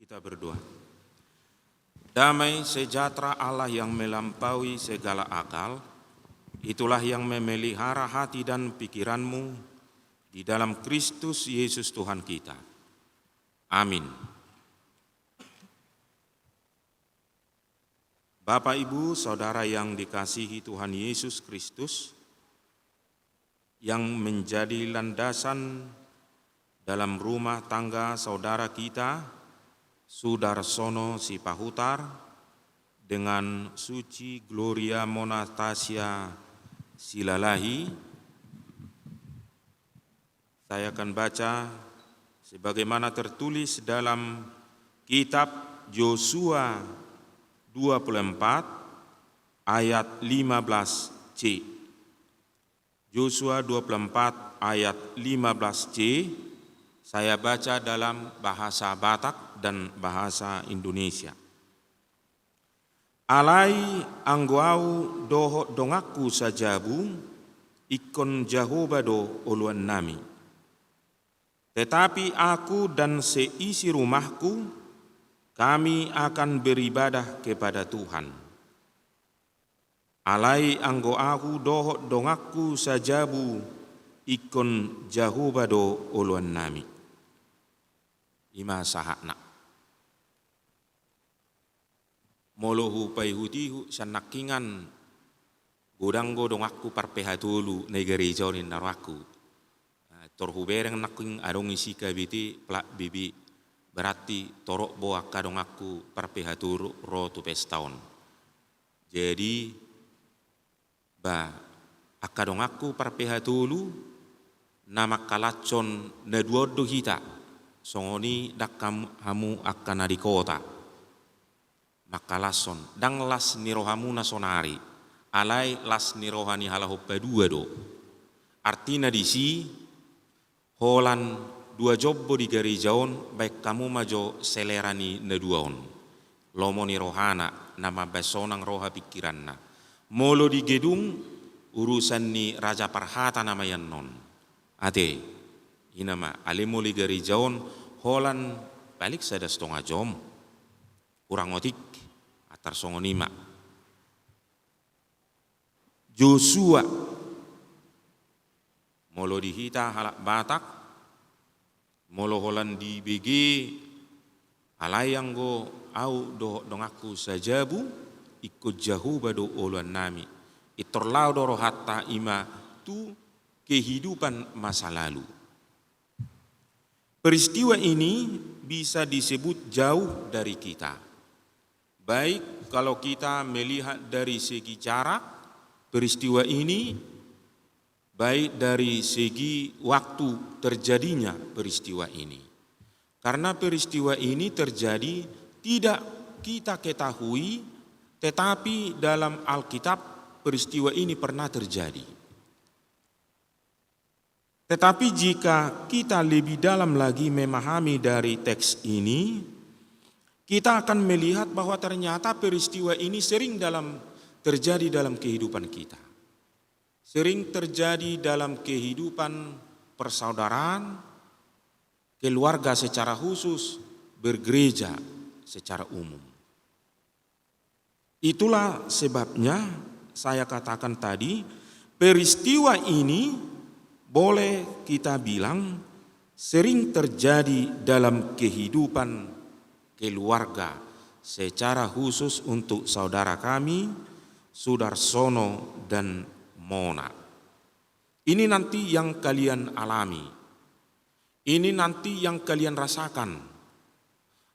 Kita berdoa. Damai sejahtera Allah yang melampaui segala akal, itulah yang memelihara hati dan pikiranmu di dalam Kristus Yesus Tuhan kita. Amin. Bapak, Ibu, Saudara yang dikasihi Tuhan Yesus Kristus, yang menjadi landasan dalam rumah tangga saudara kita, Sudarsono Sipahutar, dengan Suci Gloria Monastasia Silalahi. Saya akan baca sebagaimana tertulis dalam kitab Yosua 24 ayat 15c. Yosua 24 ayat 15c, saya baca dalam bahasa Batak dan bahasa Indonesia. Alai angguau doho dongaku sajabu, ikon jahobado uluan nami. Tetapi aku dan seisi rumahku, kami akan beribadah kepada Tuhan. Alai anggo aku doho dongaku sajabu, ikon jahobado uluan nami. Ima sahakna. Molohu payhutihu sanakingan godanggo dongaku parpehatulu negeri jauhin naraku. Torhubereng naking arong isi kabiti plak bibi berarti torok boa kadong aku parpehaturu rotu pestaun. Jadi akadong aku parpehatulu nama kalacon na duodo hita songoni dakam hamu akan di kota. Makalason dang las nirohamu nasonari alai las nirohani halahoppa dua do. Artina disi holan dua jobbo di gari jaon baik kamu majo selerani na duaon. Lomo nirohana nama besonang roha pikiranna. Molo di gedung urusan ni Raja Parhata namayan non. Ate inama alimo li gari jaon holan balik sada setengah jom. Kurang otik atar songonima. Joshua molo dihita halak Batak, molo holan di BG alayang go au do dongaku sajabu ikut jauh bado uluan nami. Itorlau doro hatta ima tu kehidupan masa lalu. Peristiwa ini bisa disebut jauh dari kita. Baik kalau kita melihat dari segi jarak peristiwa ini, baik dari segi waktu terjadinya peristiwa ini. Karena peristiwa ini terjadi tidak kita ketahui, tetapi dalam Alkitab peristiwa ini pernah terjadi. Tetapi jika kita lebih dalam lagi memahami dari teks ini, kita akan melihat bahwa ternyata peristiwa ini sering terjadi dalam kehidupan kita. Sering terjadi dalam kehidupan persaudaraan, keluarga secara khusus, bergereja secara umum. Itulah sebabnya saya katakan tadi, peristiwa ini boleh kita bilang sering terjadi dalam kehidupan keluarga secara khusus untuk saudara kami, Sudarsono dan Mona. Ini nanti yang kalian alami. Ini nanti yang kalian rasakan.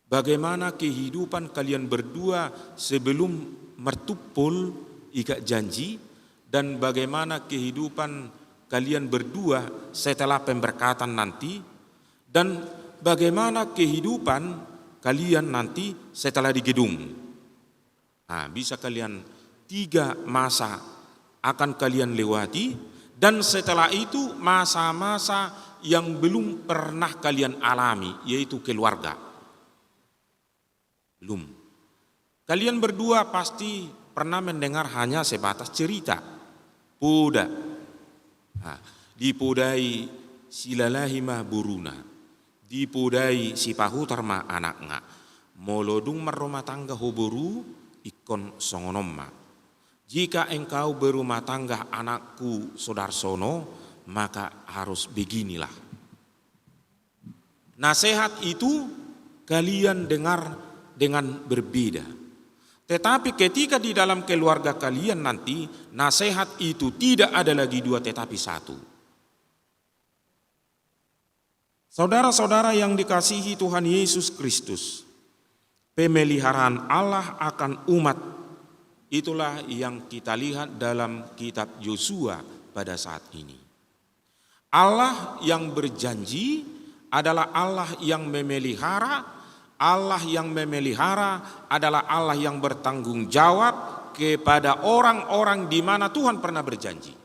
Bagaimana kehidupan kalian berdua sebelum mertupul ikat janji dan bagaimana kehidupan kalian berdua setelah pemberkatan nanti dan bagaimana kehidupan kalian nanti setelah di gedung. Bisa kalian 3 masa akan kalian lewati dan setelah itu masa-masa yang belum pernah kalian alami yaitu keluarga. Belum. Kalian berdua pasti pernah mendengar hanya sebatas cerita. Poda. Dipodai Silalahi mah buruna. Dipodai Sipahutar mah anaknya. molodung marumah tangga hoboru ikon songonomma. Jika engkau berumah tangga anakku Sodarsono, maka harus beginilah. Nasihat itu kalian dengar dengan berbeda. Tetapi ketika di dalam keluarga kalian nanti, nasihat itu tidak ada lagi dua tetapi satu. Saudara-saudara yang dikasihi Tuhan Yesus Kristus, pemeliharaan Allah akan umat, itulah yang kita lihat dalam kitab Yosua pada saat ini. Allah yang berjanji adalah Allah yang memelihara. Allah yang memelihara adalah Allah yang bertanggung jawab kepada orang-orang di mana Tuhan pernah berjanji.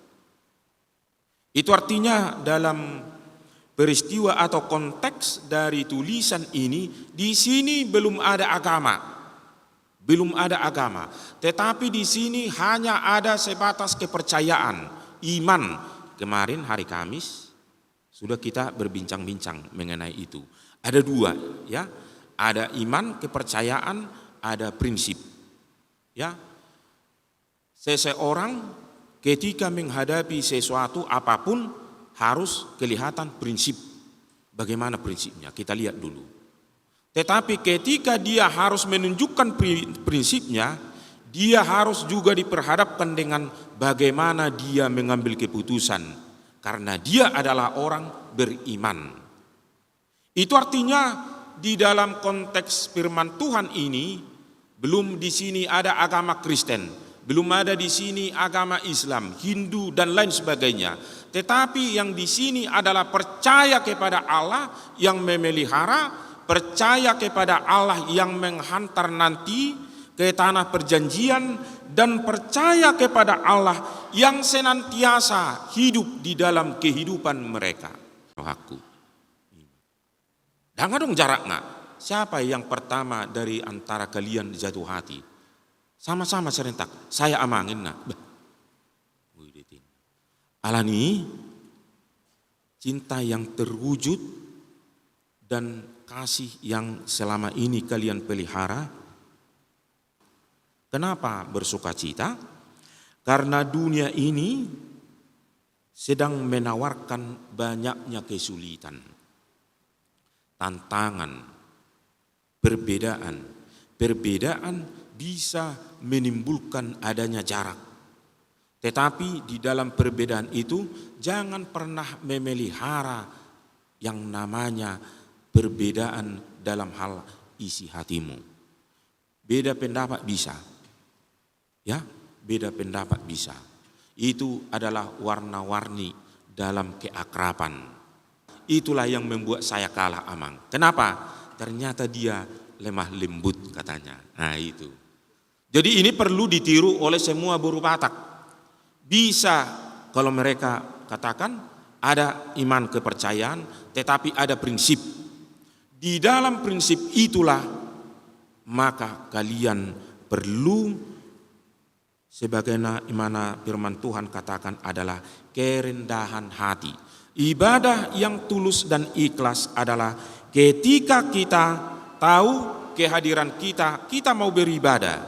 Itu artinya dalam peristiwa atau konteks dari tulisan ini, di sini belum ada agama. Belum ada agama. Tetapi di sini hanya ada sebatas kepercayaan, iman. Kemarin hari Kamis sudah kita berbincang-bincang mengenai itu. Ada dua, ya. Ada iman, kepercayaan, ada prinsip. Ya. Seseorang ketika menghadapi sesuatu apapun harus kelihatan prinsip. Bagaimana prinsipnya? Kita lihat dulu. Tetapi ketika dia harus menunjukkan prinsipnya, dia harus juga diperhadapkan dengan bagaimana dia mengambil keputusan. Karena dia adalah orang beriman. Itu artinya di dalam konteks firman Tuhan ini, belum di sini ada agama Kristen, belum ada di sini agama Islam, Hindu dan lain sebagainya. Tetapi yang di sini adalah percaya kepada Allah yang memelihara, percaya kepada Allah yang menghantar nanti ke tanah perjanjian, dan percaya kepada Allah yang senantiasa hidup di dalam kehidupan mereka. Aku. Jangan dong jarak nggak. Siapa yang pertama dari antara kalian jatuh hati? Sama-sama serentak. Saya amangin nak. Alani cinta yang terwujud dan kasih yang selama ini kalian pelihara. Kenapa bersuka cita? Karena dunia ini sedang menawarkan banyaknya kesulitan, tantangan, perbedaan. Perbedaan bisa menimbulkan adanya jarak. Tetapi di dalam perbedaan itu jangan pernah memelihara yang namanya perbedaan dalam hal isi hatimu. Beda pendapat bisa. Ya, beda pendapat bisa. Itu adalah warna-warni dalam keakraban. Itulah yang membuat saya kalah Amang. Kenapa? Ternyata dia lemah lembut katanya. Nah itu. Jadi ini perlu ditiru oleh semua buruh Batak. Bisa kalau mereka katakan ada iman kepercayaan, tetapi ada prinsip. Di dalam prinsip itulah maka kalian perlu, sebagaimana firman Tuhan katakan, adalah kerendahan hati. Ibadah yang tulus dan ikhlas adalah ketika kita tahu kehadiran kita, kita mau beribadah,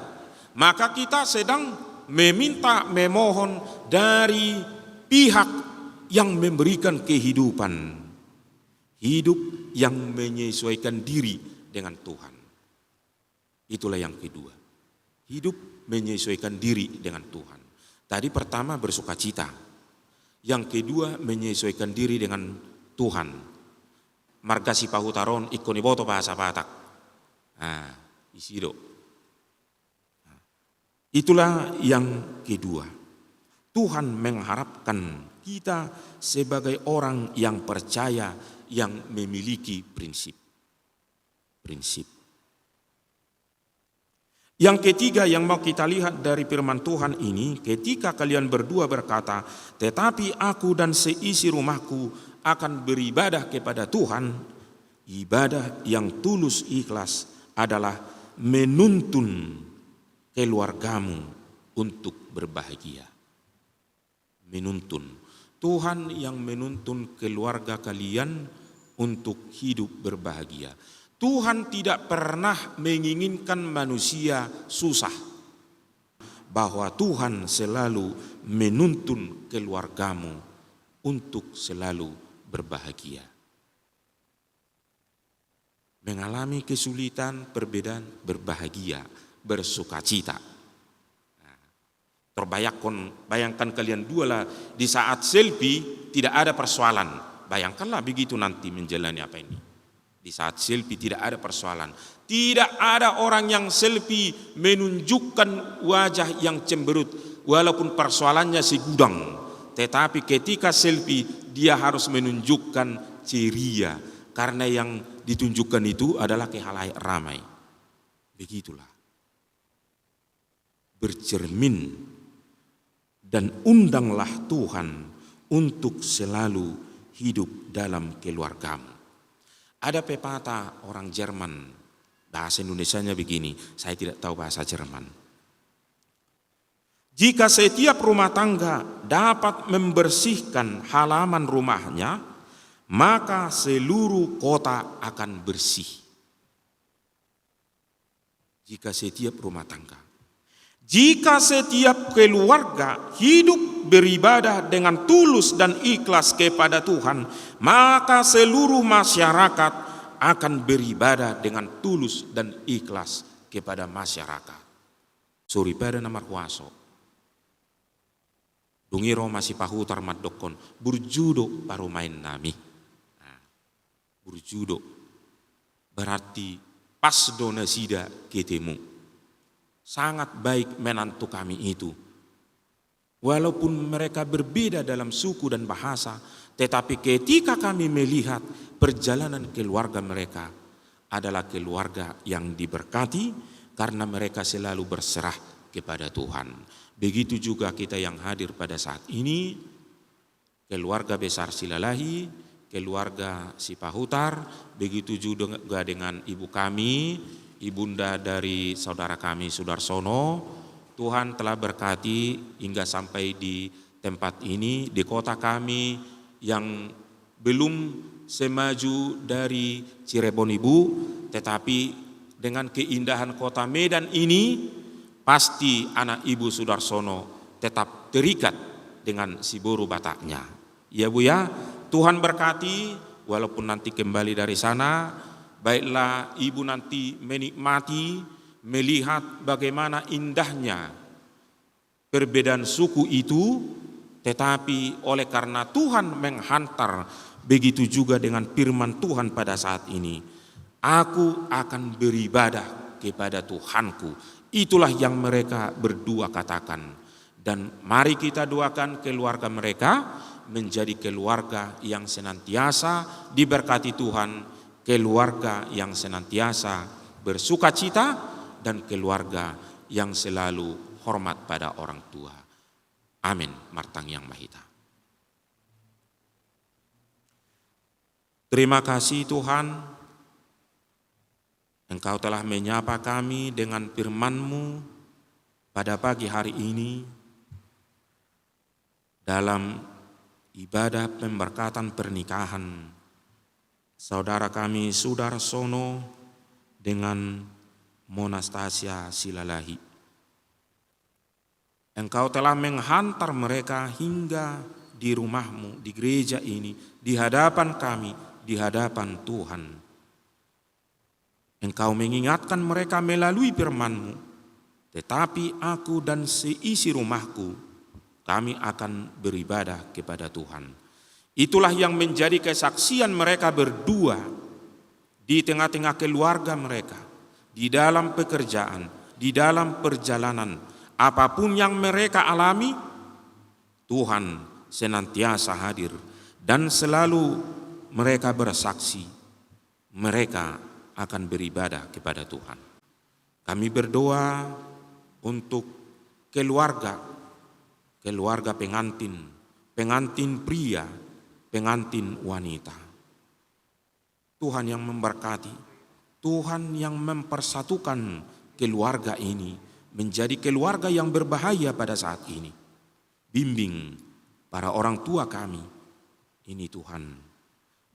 maka kita sedang meminta, memohon dari pihak yang memberikan kehidupan, hidup yang menyesuaikan diri dengan Tuhan. Itulah yang kedua, hidup menyesuaikan diri dengan Tuhan. Tadi pertama bersukacita. Yang kedua menyesuaikan diri dengan Tuhan. Margasi pahutaron ikoni boto bahasa Batak. Nah, isido. Itulah yang kedua. Tuhan mengharapkan kita sebagai orang yang percaya, yang memiliki prinsip. Prinsip. Yang ketiga yang mau kita lihat dari firman Tuhan ini, ketika kalian berdua berkata, tetapi aku dan seisi rumahku akan beribadah kepada Tuhan, ibadah yang tulus ikhlas adalah menuntun keluargamu untuk berbahagia. Menuntun. Tuhan yang menuntun keluarga kalian untuk hidup berbahagia. Tuhan tidak pernah menginginkan manusia susah. Bahwa Tuhan selalu menuntun keluargamu untuk selalu berbahagia. Mengalami kesulitan, perbedaan, berbahagia, bersukacita. Bayangkan kalian dua lah, di saat selfie tidak ada persoalan. Bayangkanlah begitu nanti menjalani apa ini. Di saat selfie tidak ada persoalan. Tidak ada orang yang selfie menunjukkan wajah yang cemberut. Walaupun persoalannya segudang. Tetapi ketika selfie dia harus menunjukkan ceria. Karena yang ditunjukkan itu adalah khalayak ramai. Begitulah. Bercermin. Dan undanglah Tuhan untuk selalu hidup dalam keluargamu. Ada pepatah orang Jerman, bahasa Indonesianya begini, saya tidak tahu bahasa Jerman. Jika setiap rumah tangga dapat membersihkan halaman rumahnya, maka seluruh kota akan bersih. Jika setiap rumah tangga. Jika setiap keluarga hidup beribadah dengan tulus dan ikhlas kepada Tuhan, maka seluruh masyarakat akan beribadah dengan tulus dan ikhlas kepada masyarakat. Suri pada nama kuaso. Dungiro masih pahutar madokon, burjudo paru main nami. Burjudo berarti pas dona sida ketemu. Sangat baik menantu kami itu. Walaupun mereka berbeda dalam suku dan bahasa, tetapi ketika kami melihat perjalanan keluarga mereka adalah keluarga yang diberkati karena mereka selalu berserah kepada Tuhan. Begitu juga kita yang hadir pada saat ini, keluarga besar Silalahi, keluarga Sipahutar, begitu juga dengan ibu kami, ibunda dari saudara kami Sudarsono. Tuhan telah berkati hingga sampai di tempat ini, di kota kami yang belum semaju dari Cirebon Ibu, tetapi dengan keindahan kota Medan ini, pasti anak ibu Sudarsono tetap terikat dengan si Boru Bataknya. Ya Bu ya, Tuhan berkati, walaupun nanti kembali dari sana, baiklah ibu nanti menikmati, melihat bagaimana indahnya perbedaan suku itu, tetapi oleh karena Tuhan menghantar, begitu juga dengan firman Tuhan pada saat ini, aku akan beribadah kepada Tuhanku. Itulah yang mereka berdua katakan. Dan mari kita doakan keluarga mereka menjadi keluarga yang senantiasa diberkati Tuhan, keluarga yang senantiasa bersukacita, dan keluarga yang selalu hormat pada orang tua. Amin. Martang Yang Mahita. Terima kasih Tuhan, Engkau telah menyapa kami dengan firman-Mu pada pagi hari ini dalam ibadah pemberkatan pernikahan saudara kami Sudarsono dengan Monastasia Silalahi. Engkau telah menghantar mereka hingga di rumah-Mu, di gereja ini, di hadapan kami, di hadapan Tuhan. Engkau mengingatkan mereka melalui firman-Mu, tetapi aku dan seisi rumahku, kami akan beribadah kepada Tuhan. Itulah yang menjadi kesaksian mereka berdua di tengah-tengah keluarga mereka, di dalam pekerjaan, di dalam perjalanan, apapun yang mereka alami, Tuhan senantiasa hadir dan selalu mereka bersaksi, mereka akan beribadah kepada Tuhan. Kami berdoa untuk keluarga pengantin, pengantin pria, pengantin wanita. Tuhan yang memberkati, Tuhan yang mempersatukan keluarga ini menjadi keluarga yang berbahaya pada saat ini. Bimbing para orang tua kami ini Tuhan,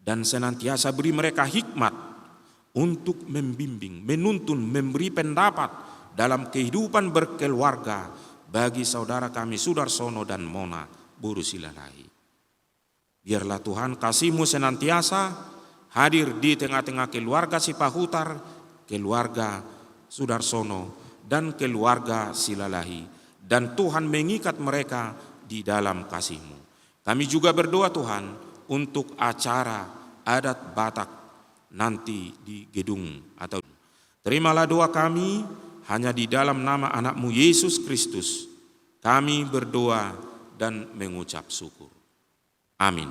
dan senantiasa beri mereka hikmat untuk membimbing, menuntun, memberi pendapat dalam kehidupan berkeluarga bagi saudara kami Sudarsono dan Mona Buru Silalahi. Biarlah Tuhan kasih-Mu senantiasa hadir di tengah-tengah keluarga Sipahutar, keluarga Sudarsono, dan keluarga Silalahi. Dan Tuhan mengikat mereka di dalam kasih-Mu. Kami juga berdoa Tuhan untuk acara adat Batak nanti di gedung atau terimalah doa kami hanya di dalam nama anak-Mu Yesus Kristus. Kami berdoa dan mengucap syukur. Amin.